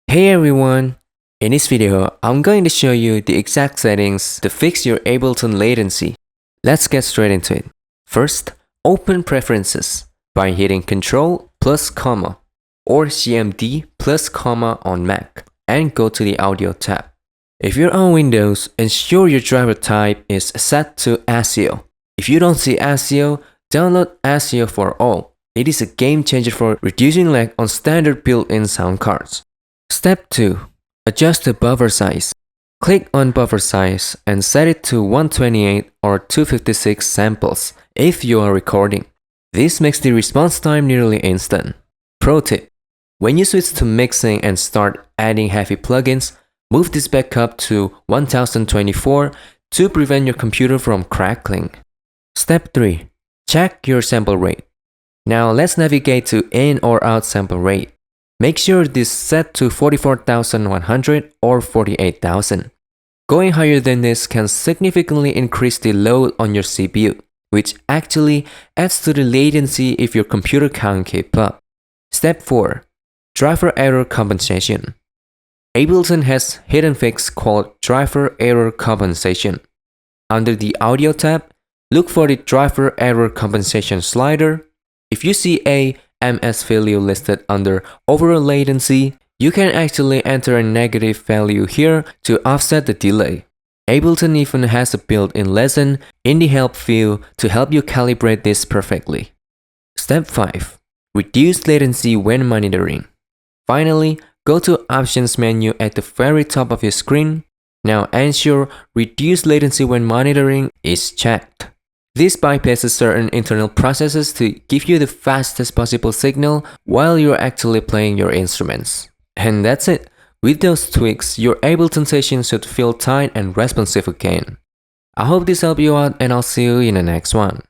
Hey everyone! In this video, I'm going to show you the exact settings to fix your Ableton latency. Let's get straight into it. First, open Preferences by hitting Ctrl plus comma or CMD plus comma on Mac and go to the Audio tab. If you're on Windows, ensure your driver type is set to ASIO. If you don't see ASIO, download ASIO for All. It is a game changer for reducing lag on standard built-in sound cards. Step 2. Adjust the buffer size. Click on buffer size and set it to 128 or 256 samples if you are recording. This makes the response time nearly instant. Pro tip: when you switch to mixing and start adding heavy plugins, move this back up to 1024 to prevent your computer from crackling. Step 3. Check your sample rate. Now let's navigate to in or out sample rate. Make sure this is set to 44,100 or 48,000. Going higher than this can significantly increase the load on your CPU, which actually adds to the latency if your computer can't keep up. Step 4. Driver Error Compensation. Ableton has hidden fix called Driver Error Compensation. Under the Audio tab, look for the Driver Error Compensation slider. If you see a MS value listed under overall latency, you can actually enter a negative value here to offset the delay. Ableton even has a built-in lesson in the help view to help you calibrate this perfectly. Step 5. Reduce latency when monitoring. Finally, go to Options menu at the very top of your screen. Now ensure Reduce latency when monitoring is checked. This bypasses certain internal processes to give you the fastest possible signal while you're actually playing your instruments. And that's it. With those tweaks, your Ableton session should feel tight and responsive again. I hope this helped you out, and I'll see you in the next one.